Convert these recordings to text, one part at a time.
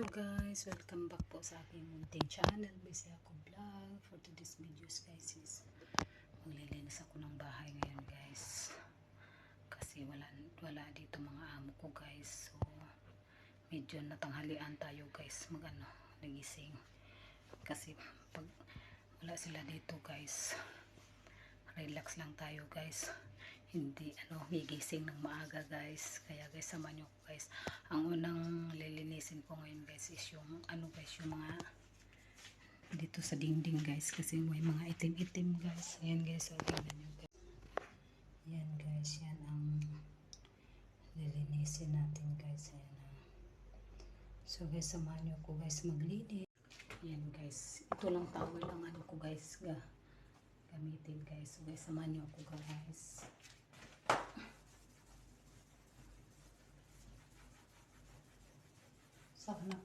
Hello guys, welcome back po sa aking munting channel, Bisaya Ko Vlog. For today's videos guys is maglilinis ako ng bahay ngayon guys, kasi wala dito mga amo ko guys. So medyo natanghalian tayo guys, nagising, kasi pag wala sila dito guys, relax lang tayo guys, hindi gigising ng maaga guys. Kaya guys, samahan nyo guys. Ang unang lilinisin ko ngayon guys is yung yung mga dito sa dingding guys, kasi may mga itim-itim guys. Ayan guys, so tingnan nyo guys. Yan guys, yan ang lilinisin natin guys. Ayan. So guys, samahan nyo ko guys maglinis. Yan guys, ito lang towel lang ko guys gamitin guys. So guys, samahan nyo ako guys.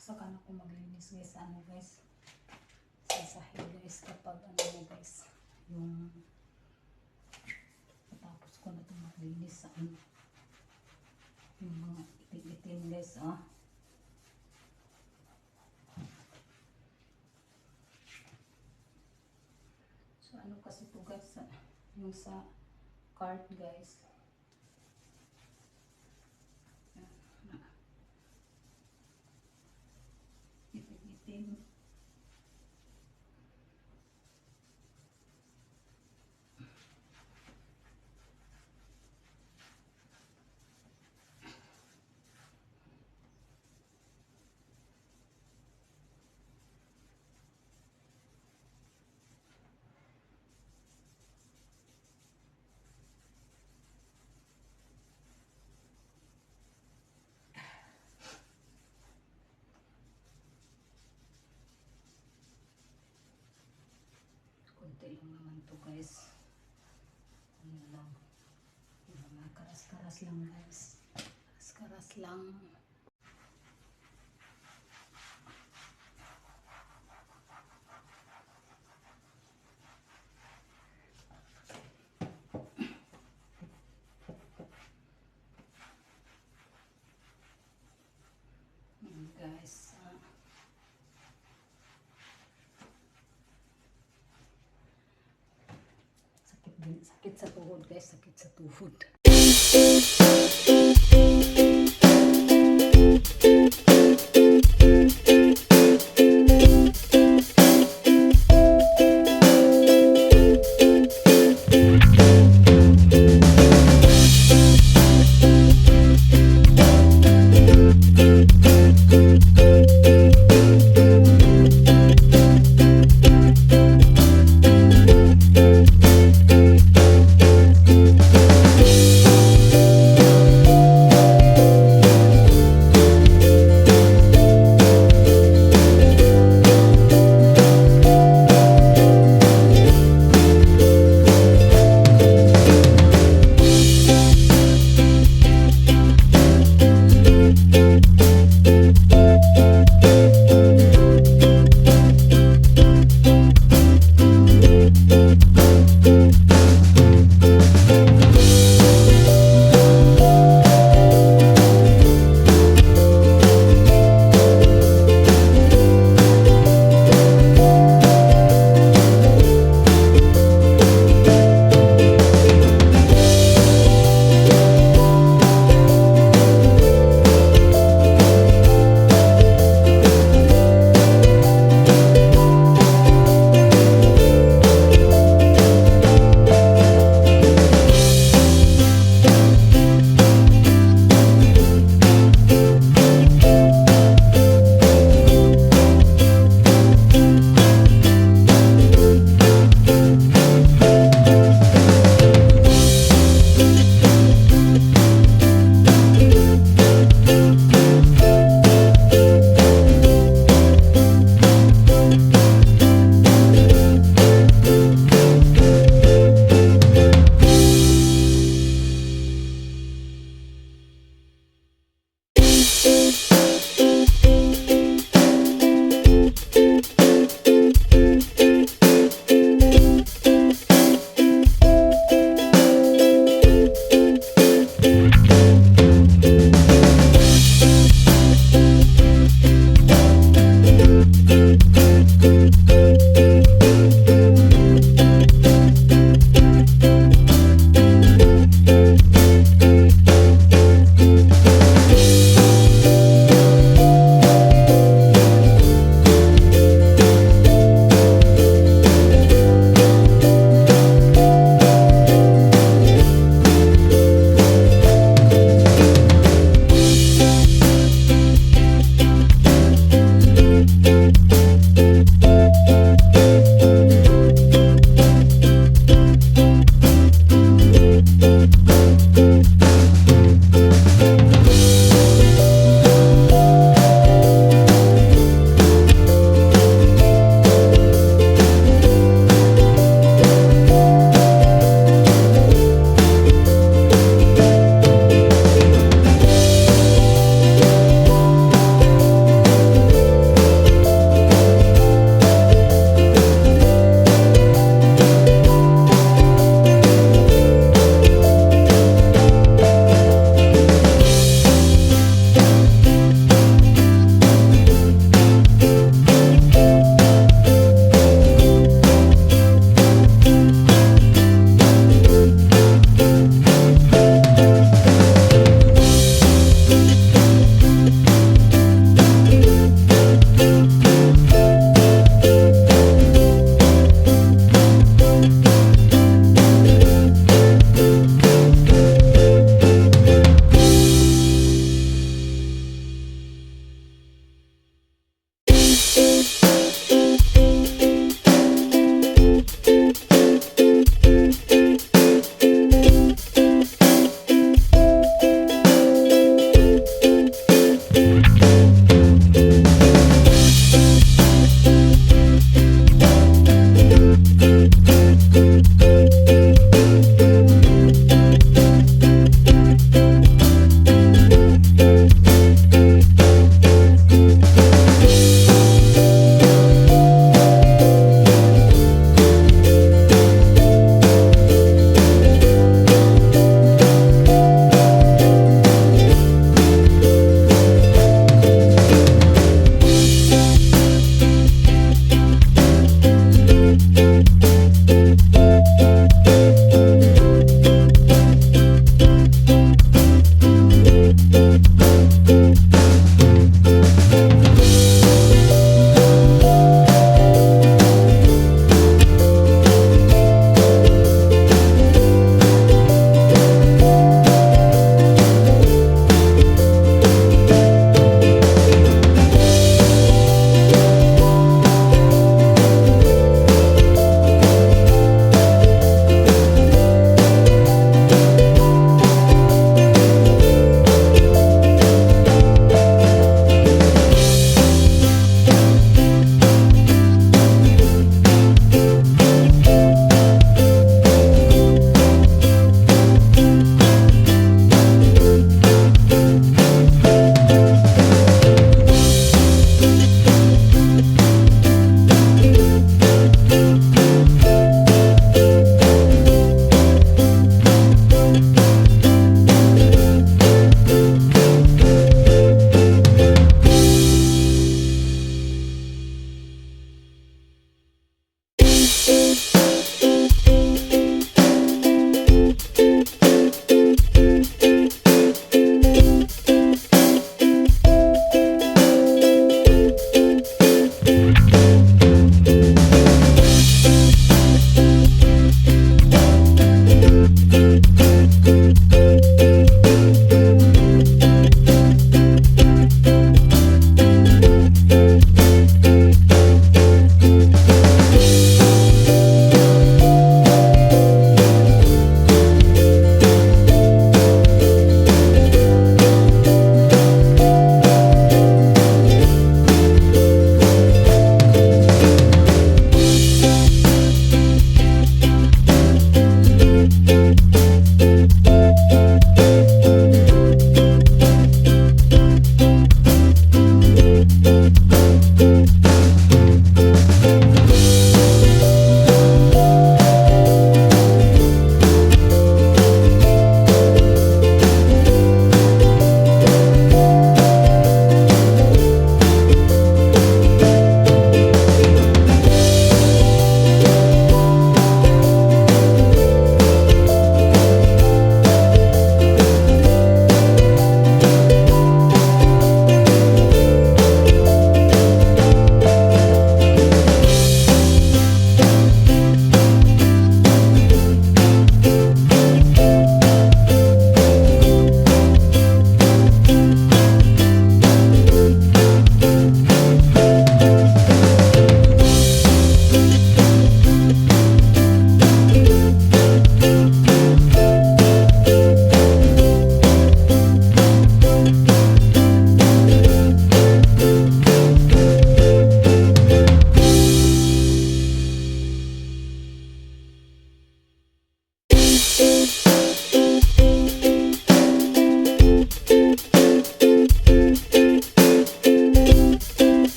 Saka na ako maglinis guys, guys, sa sahig guys, kapag guys, yung tapos ko na itong maglinis sa yung mga itim-itim guys. So kasi po guys, yung sa cart guys, itim-itim. Konti lang naman to guys. Lang. Mga karas-karas lang guys. Karas-karas lang. Guys. Sakit sa tuhod guys, sakit sa tuhod.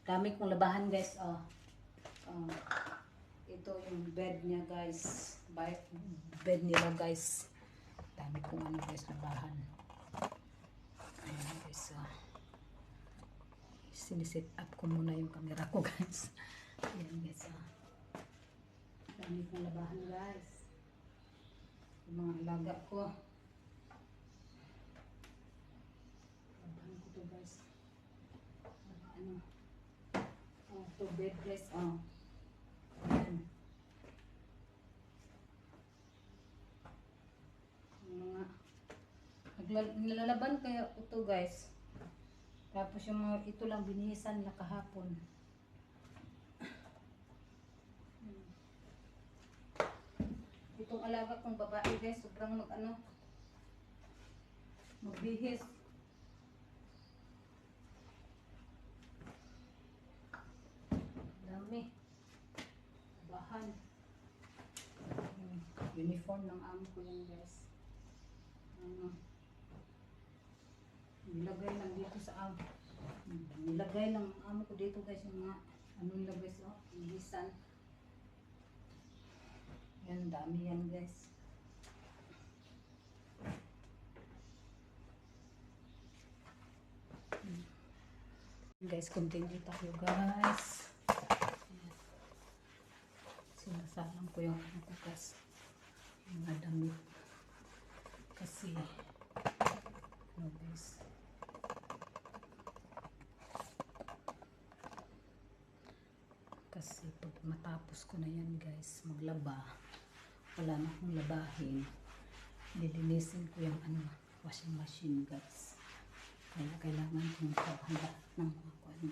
Dami kong labahan guys. Oh. Um, ito yung bed niya guys. Bed nila guys. Dami kong ano guys labahan. Ayan guys. Siniset up ko muna yung camera ko guys. Ayan guys. Dami kong labahan guys. Yung mga alaga ko. Labahan ko to guys. Ano? Oh, to bed guys. Oh. Ayan. Nilalaban kaya ito guys. Tapos yung mga ito lang binihisan na kahapon. Itong alaga kong babae guys, sobrang magbihis. Dami. Bahan. Uniform ng amo ko yan guys. Nilagay lang dito sa amo. Nilagay ng amo ko dito guys yung mga nila guys, bihisan. Yan, dami yan guys. Guys, continue tayo guys. Sinasalang ko yung ano ko guys. Yung mga damit. Kasi ano guys. Kasi pag matapos ko na yan guys, maglaba. Wala na akong labahin. Lilinisin ko yung washing machine guys. Kaya kailangan kong handa ng mga kuwan.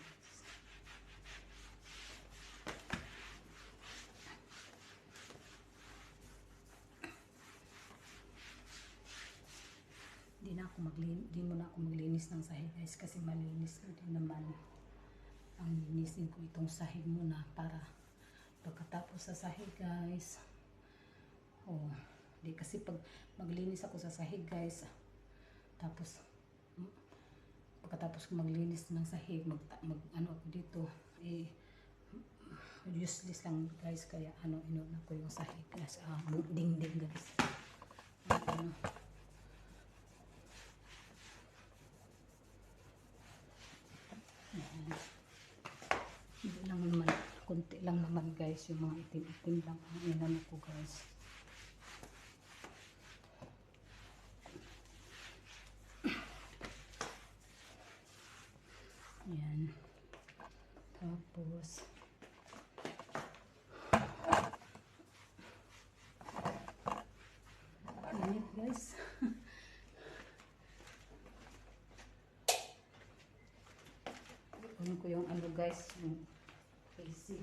Di muna ako maglinis ng sahig guys kasi malinis na din naman. Ang linisin ko itong sahig muna para pagkatapos sa sahig guys. Di kasi pag maglinis ako sa sahig guys, tapos pagkatapos ko maglinis ng sahig, ano ako dito, useless lang guys, kaya inuna ko yung sahig guys, dingding guys. Hindi lang naman, konti lang naman guys, yung mga itim-itim lang ang inano ko guys. Ayan. Tapos init guys. Ano ko yung guys, yung AC.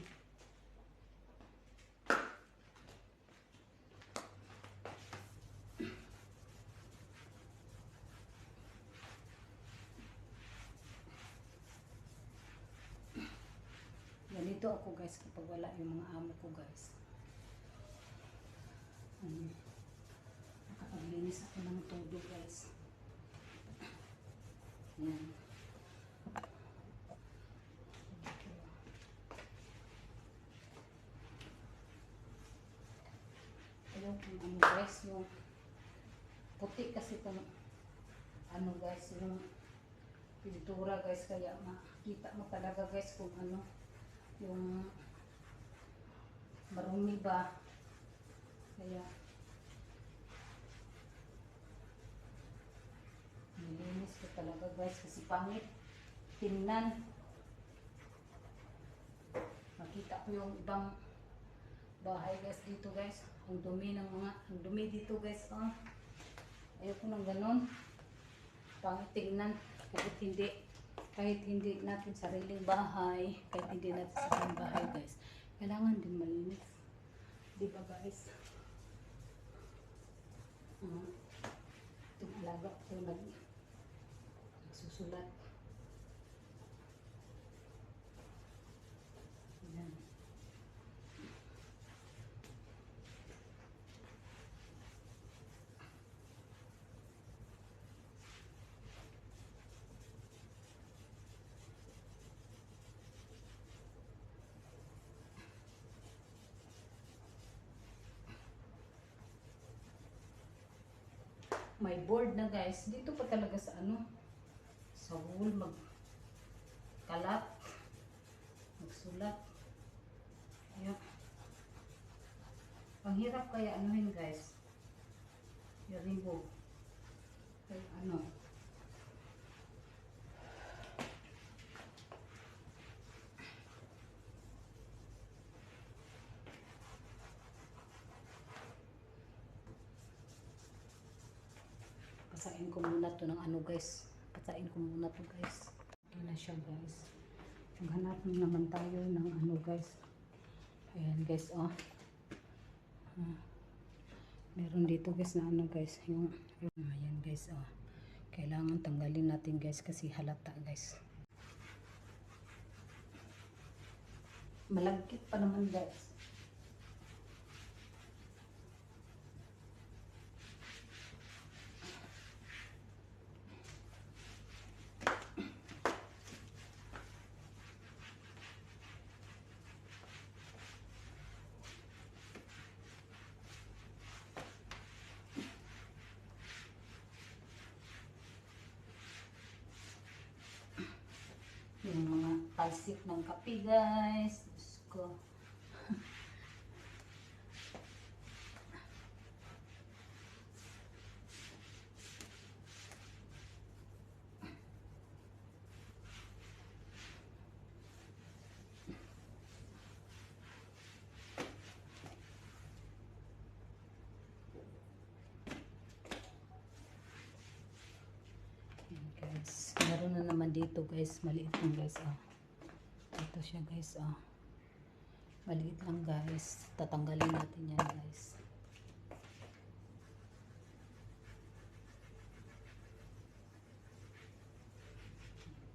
Ganito ako guys kapag wala yung mga amo ko guys. Nakapaglinis ako ng todo guys. Ayan. Ayaw kung guys, yung puti kasi ito guys, yung pintura guys, kaya makita mo talaga guys kung yung marumi ba. Kaya nilinis ko talaga guys kasi pangit tingnan. Makita ko yung ibang bahay guys dito guys, ang dumi dito guys. Ayoko nang ganon, pangit tingnan. Kahit hindi natin sariling bahay, guys, kailangan din malinis, di ba guys? Itong alaga ko nagsusulat. Ayan. may board na guys. Dito pa talaga sa ano, sa wall magkalat, magsulat. Ayan. Ang hirap kaya anuhin guys. I-remove. Kaya ano. Pasain ko muna to ng ano guys. Pasain ko muna to guys. Okay na siya guys. Maghanap naman tayo ng ano guys. Ayan guys oh. Meron dito guys na ano guys. Ayan guys oh. Kailangan tanggalin natin guys kasi halata guys. Malagkit pa naman guys. Yung mga talsik ng kape guys. Diyos ko. Guys, meron na naman dito guys, maliit lang guys oh. Ito siya guys oh. Maliit lang guys. Tatanggalin natin yan guys.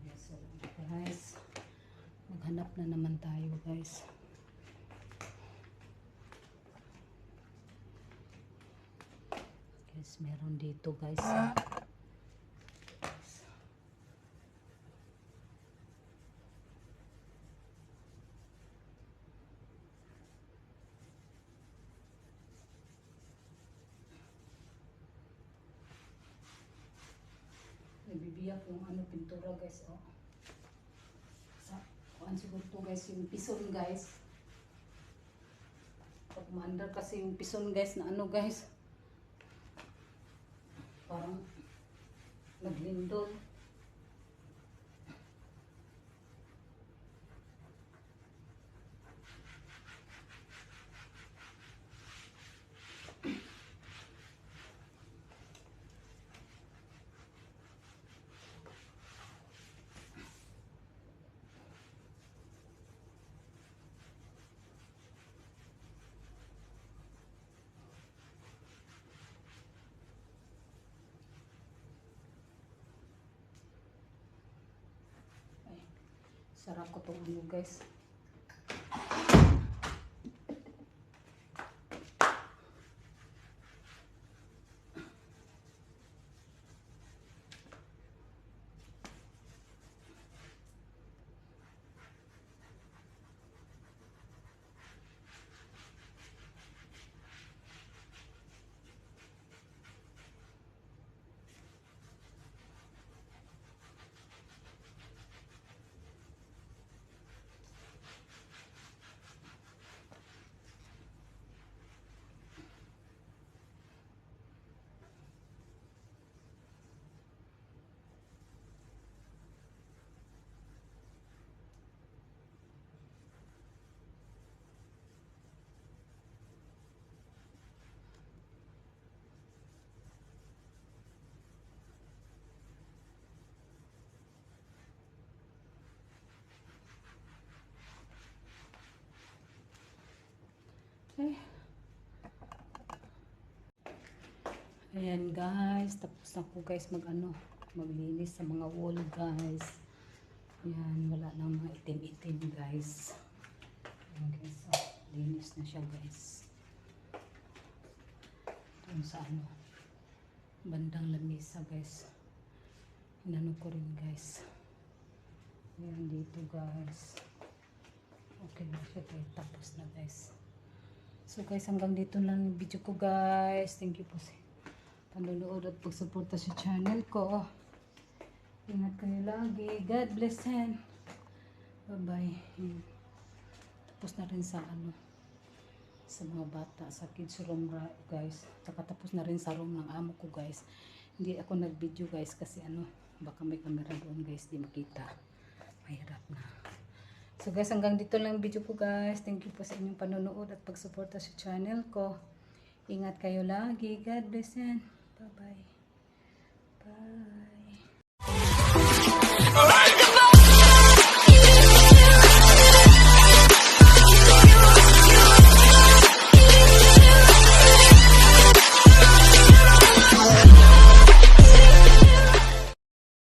Yes, so guys, maghanap na naman tayo guys. Guys, meron dito guys. Nabibiyak yung ano pintura guys oh. Sa kuan siguro to guys yung pison guys. Pag maandar kasi yung pison guys na ano guys. Parang naglindol. Sarap ko itong ano guys. Okay. Ayan guys, tapos na ko guys maglinis sa mga wall guys. Ayan, wala nang mga itim-itim guys. Ayan guys, so, linis na siya guys. Doon sa bandang lamesa guys. Inano ko rin guys. Ayan dito guys. Okay na siya guys, tapos na guys. So guys, hanggang dito lang yung video ko guys. Thank you po panonood at pagsuporta sa channel ko. Ingat kayo lagi. God bless and bye-bye. Tapos na rin sa sa mga bata, sa kids room guys. Tapos na rin sa room ng amo ko guys. Hindi ako nag-video guys kasi baka may camera doon guys, di makita. Mahirap na. So guys, hanggang dito lang video ko guys. Thank you po sa inyong panonood at pagsuporta sa channel ko. Ingat kayo lagi. God bless and bye-bye. Bye.